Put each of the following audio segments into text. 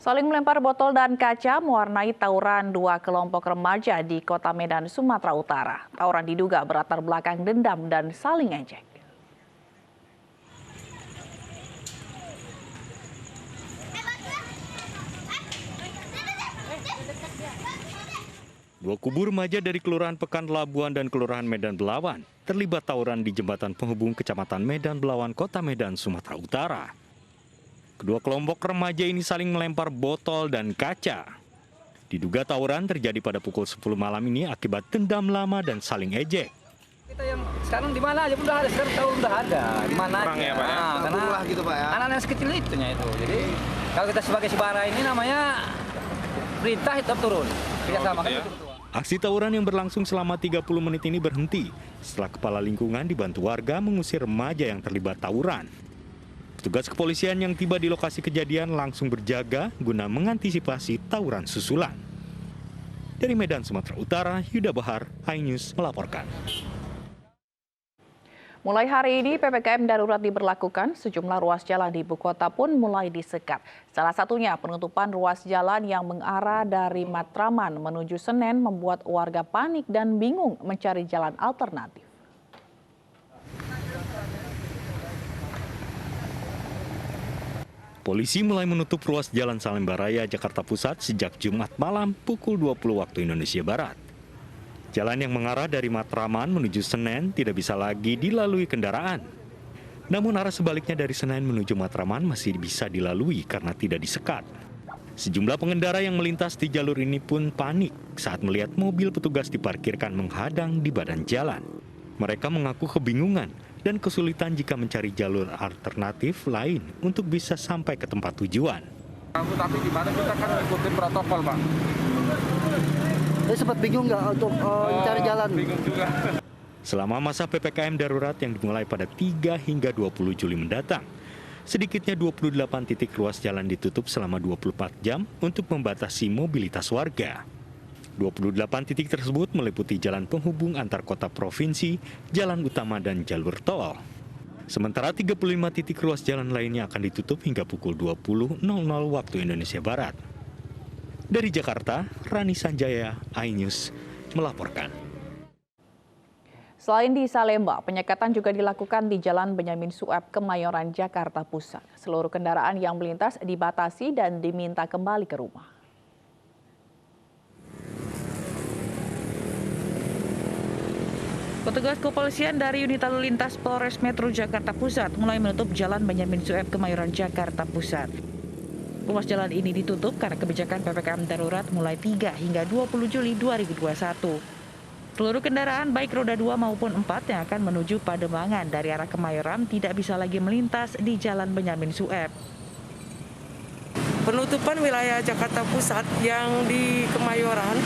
Saling melempar botol dan kaca mewarnai tawuran dua kelompok remaja di Kota Medan, Sumatera Utara. Tawuran diduga berlatar belakang dendam dan saling ejek. Dua kubu remaja dari Kelurahan Pekan Labuan dan Kelurahan Medan Belawan terlibat tawuran di jembatan penghubung Kecamatan Medan Belawan, Kota Medan, Sumatera Utara. Kedua kelompok remaja ini saling melempar botol dan kaca. Diduga tawuran terjadi pada pukul 10 malam ini akibat dendam lama dan saling ejek. Kita yang sekarang di mana aja udah ada, sekarang tahu udah ada. Di mana aja. Ya, Pak, ya? Karena gitu, Pak, ya? anak-anak sekecil itunya itu. Jadi kalau kita sebagai Sibara ini namanya perintah itu turun. Kita sama gitu ya? kan. Aksi tawuran yang berlangsung selama 30 menit ini berhenti setelah kepala lingkungan dibantu warga mengusir remaja yang terlibat tawuran. Petugas kepolisian yang tiba di lokasi kejadian langsung berjaga guna mengantisipasi tawuran susulan. Dari Medan, Sumatera Utara, Yuda Bahar, iNews melaporkan. Mulai hari ini PPKM darurat diberlakukan, sejumlah ruas jalan di ibu kota pun mulai disekat. Salah satunya penutupan ruas jalan yang mengarah dari Matraman menuju Senen membuat warga panik dan bingung mencari jalan alternatif. Polisi mulai menutup ruas Jalan Salemba Raya, Jakarta Pusat sejak Jumat malam pukul 20 waktu Indonesia Barat. Jalan yang mengarah dari Matraman menuju Senen tidak bisa lagi dilalui kendaraan. Namun arah sebaliknya dari Senen menuju Matraman masih bisa dilalui karena tidak disekat. Sejumlah pengendara yang melintas di jalur ini pun panik saat melihat mobil petugas diparkirkan menghadang di badan jalan. Mereka mengaku kebingungan dan kesulitan jika mencari jalur alternatif lain untuk bisa sampai ke tempat tujuan. Tapi di mana kita kan ikutin protokol, Pak. Saya sempat bingung nggak untuk mencari jalan. Bingung juga. Selama masa PPKM darurat yang dimulai pada 3 hingga 20 Juli mendatang, sedikitnya 28 titik ruas jalan ditutup selama 24 jam untuk membatasi mobilitas warga. 28 titik tersebut meliputi jalan penghubung antar kota provinsi, jalan utama dan jalur tol. Sementara 35 titik ruas jalan lainnya akan ditutup hingga pukul 20.00 waktu Indonesia Barat. Dari Jakarta, Rani Sanjaya, iNews melaporkan. Selain di Salemba, penyekatan juga dilakukan di Jalan Benyamin Sueb, Kemayoran, Jakarta Pusat. Seluruh kendaraan yang melintas dibatasi dan diminta kembali ke rumah. Petugas kepolisian dari unit lalu lintas Polres Metro Jakarta Pusat mulai menutup Jalan Benyamin Sueb, Kemayoran, Jakarta Pusat. Ruas jalan ini ditutup karena kebijakan PPKM darurat mulai 3 hingga 20 Juli 2021. Seluruh kendaraan baik roda 2 maupun 4 yang akan menuju Pademangan dari arah Kemayoran tidak bisa lagi melintas di Jalan Benyamin Sueb. Penutupan wilayah Jakarta Pusat yang di Kemayoran,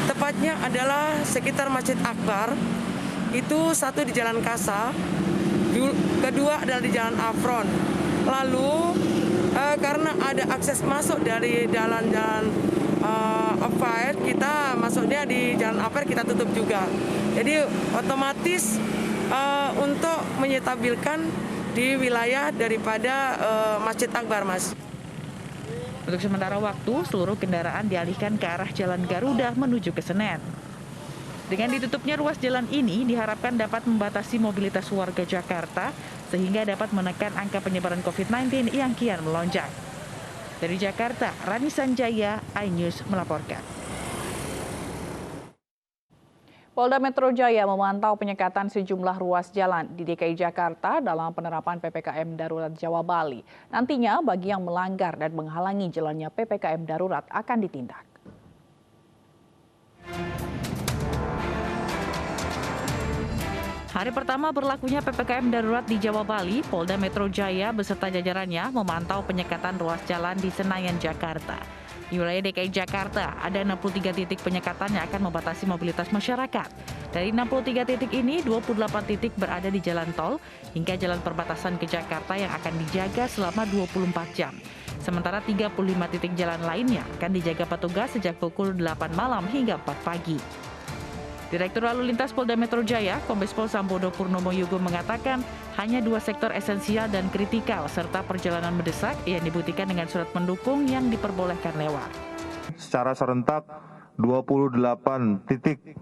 tepatnya adalah sekitar Masjid Akbar, itu satu di Jalan Kasa, kedua adalah di Jalan Afron. Lalu karena ada akses masuk dari jalan-jalan Afair, kita masuknya di Jalan Afair kita tutup juga. Jadi otomatis untuk menyetabilkan di wilayah daripada Masjid Akbar, Mas. Untuk sementara waktu, seluruh kendaraan dialihkan ke arah Jalan Garuda menuju ke Senen. Dengan ditutupnya ruas jalan ini diharapkan dapat membatasi mobilitas warga Jakarta sehingga dapat menekan angka penyebaran COVID-19 yang kian melonjak. Dari Jakarta, Rani Sanjaya, iNews melaporkan. Polda Metro Jaya memantau penyekatan sejumlah ruas jalan di DKI Jakarta dalam penerapan PPKM Darurat Jawa Bali. Nantinya bagi yang melanggar dan menghalangi jalannya PPKM Darurat akan ditindak. Hari pertama berlakunya PPKM darurat di Jawa Bali, Polda Metro Jaya beserta jajarannya memantau penyekatan ruas jalan di Senayan, Jakarta. Di wilayah DKI Jakarta, ada 63 titik penyekatan yang akan membatasi mobilitas masyarakat. Dari 63 titik ini, 28 titik berada di jalan tol hingga jalan perbatasan ke Jakarta yang akan dijaga selama 24 jam. Sementara 35 titik jalan lainnya akan dijaga petugas sejak pukul 8 malam hingga 4 pagi. Direktur Lalu Lintas Polda Metro Jaya, Kombes Pol Sambodo Purnomo Yugo mengatakan hanya 2 sektor esensial dan kritikal serta perjalanan mendesak yang dibuktikan dengan surat mendukung yang diperbolehkan lewat. Secara serentak 28 titik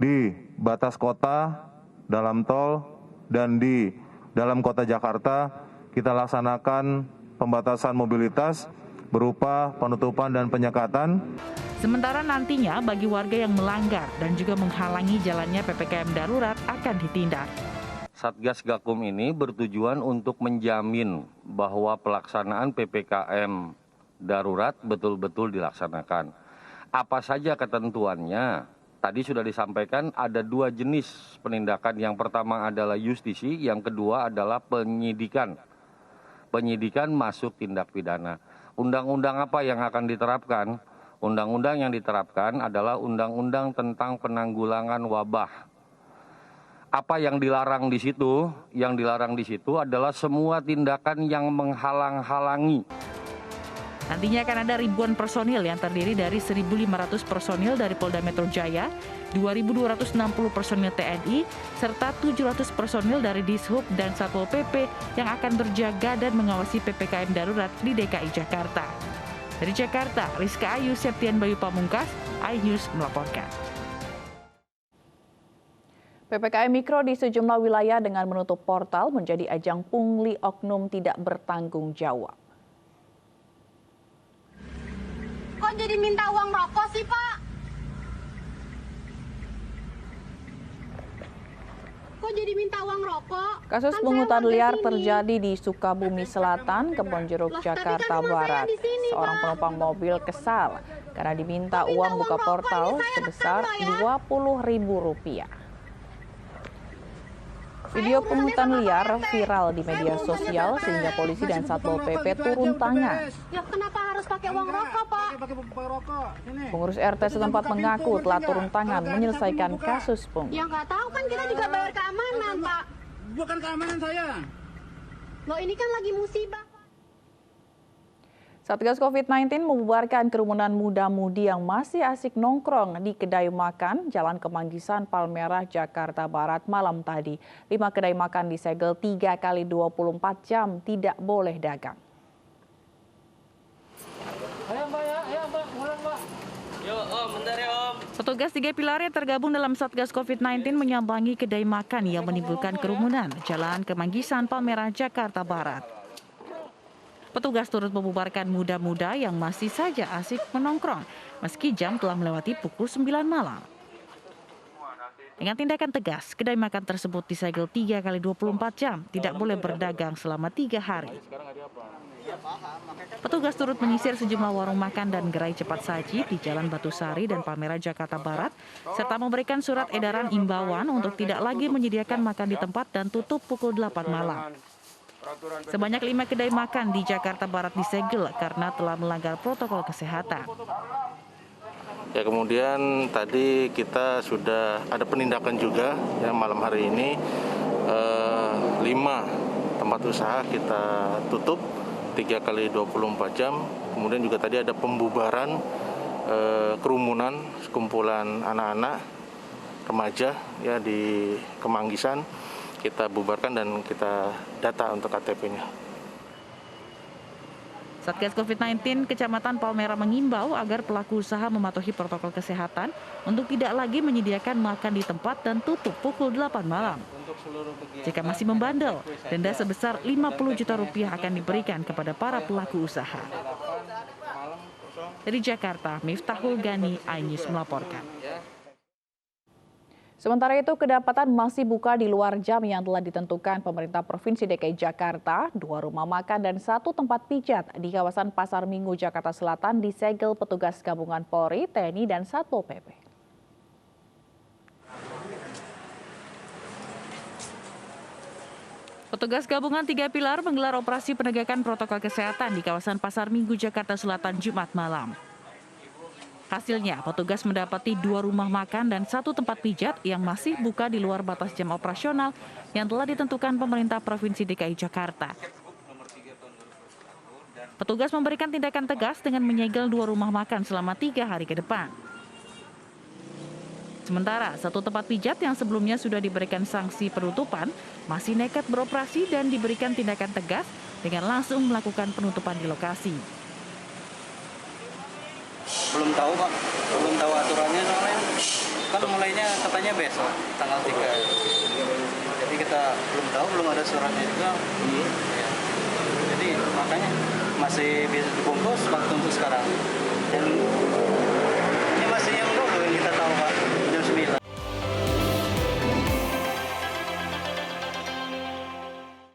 di batas kota, dalam tol, dan di dalam kota Jakarta kita laksanakan pembatasan mobilitas berupa penutupan dan penyekatan. Sementara nantinya bagi warga yang melanggar dan juga menghalangi jalannya PPKM darurat akan ditindak. Satgas Gakum ini bertujuan untuk menjamin bahwa pelaksanaan PPKM darurat betul-betul dilaksanakan. Apa saja ketentuannya? Tadi sudah disampaikan ada 2 jenis penindakan. Yang pertama adalah justisi, yang kedua adalah penyidikan. Penyidikan masuk tindak pidana. Undang-undang apa yang akan diterapkan? Undang-undang yang diterapkan adalah undang-undang tentang penanggulangan wabah. Apa yang dilarang di situ? Yang dilarang di situ adalah semua tindakan yang menghalang-halangi. Nantinya akan ada ribuan personil yang terdiri dari 1.500 personil dari Polda Metro Jaya, 2.260 personil TNI, serta 700 personil dari Dishub dan Satpol PP yang akan berjaga dan mengawasi PPKM darurat di DKI Jakarta. Dari Jakarta, Rizka Ayu, Septian Bayu Pamungkas, iNews melaporkan. PPKM Mikro di sejumlah wilayah dengan menutup portal menjadi ajang pungli oknum tidak bertanggung jawab. Kok jadi minta uang rokok sih, Pak? Kok jadi minta uang rokok? Kasus pungutan liar terjadi di Sukabumi Selatan, Kebonjeruk, Jakarta Barat. Seorang penumpang mobil kesal karena diminta uang buka portal sebesar Rp20.000. Video pungutan liar viral di media sosial sehingga polisi dan Satpol PP turun tangan. Ya kenapa harus pakai uang rokok, Pak? Pengurus RT setempat mengaku telah turun tangan menyelesaikan kasus pungut. Ya nggak tahu kan kita juga bayar keamanan, Pak. Bukan keamanan saya. Loh ini kan lagi musibah. Satgas COVID-19 membubarkan kerumunan muda-mudi yang masih asik nongkrong di kedai makan Jalan Kemanggisan, Palmerah, Jakarta Barat malam tadi. 5 kedai makan disegel 3 kali 24 jam, tidak boleh dagang. Ayo Mbak ya, ayo Mbak, pulang Mbak. Yo Om, bentar ya Om. Petugas 3 pilar yang tergabung dalam Satgas COVID-19 menyambangi kedai makan yang menimbulkan kerumunan Jalan Kemanggisan, Palmerah, Jakarta Barat. Petugas turut membubarkan muda-muda yang masih saja asik menongkrong meski jam telah melewati pukul 9 malam. Dengan tindakan tegas, kedai makan tersebut disegel 3 kali 24 jam, tidak boleh berdagang selama 3 hari. Petugas turut menyisir sejumlah warung makan dan gerai cepat saji di Jalan Batusari dan Palmerah, Jakarta Barat, serta memberikan surat edaran imbauan untuk tidak lagi menyediakan makan di tempat dan tutup pukul 8 malam. Sebanyak 5 kedai makan di Jakarta Barat disegel karena telah melanggar protokol kesehatan. Ya, kemudian tadi kita sudah ada penindakan juga ya malam hari ini 5 tempat usaha kita tutup 3 kali 24 jam. Kemudian juga tadi ada pembubaran kerumunan sekumpulan anak-anak remaja ya di Kemanggisan. Kita bubarkan dan kita data untuk KTP-nya. Satgas COVID-19 Kecamatan Palmerah mengimbau agar pelaku usaha mematuhi protokol kesehatan untuk tidak lagi menyediakan makan di tempat dan tutup pukul 8 malam. Jika masih membandel, denda sebesar Rp50 juta akan diberikan kepada para pelaku usaha. Dari Jakarta, Miftahul Gani, iNews melaporkan. Sementara itu, kedapatan masih buka di luar jam yang telah ditentukan pemerintah Provinsi DKI Jakarta. 2 rumah makan dan 1 tempat pijat di kawasan Pasar Minggu, Jakarta Selatan disegel petugas gabungan Polri, TNI, dan Satpol PP. Petugas gabungan 3 pilar menggelar operasi penegakan protokol kesehatan di kawasan Pasar Minggu, Jakarta Selatan, Jumat malam. Hasilnya, petugas mendapati 2 rumah makan dan 1 tempat pijat yang masih buka di luar batas jam operasional yang telah ditentukan pemerintah Provinsi DKI Jakarta. Petugas memberikan tindakan tegas dengan menyegel 2 rumah makan selama 3 hari ke depan. Sementara, satu tempat pijat yang sebelumnya sudah diberikan sanksi penutupan masih nekat beroperasi dan diberikan tindakan tegas dengan langsung melakukan penutupan di lokasi. Belum tahu Pak, belum tahu aturannya soalnya kan mulainya katanya besok tanggal 3. Jadi kita belum tahu, belum ada suratnya juga. Ya. Jadi makanya masih bisa dibungkus waktu untuk sekarang. Dan ini masih yang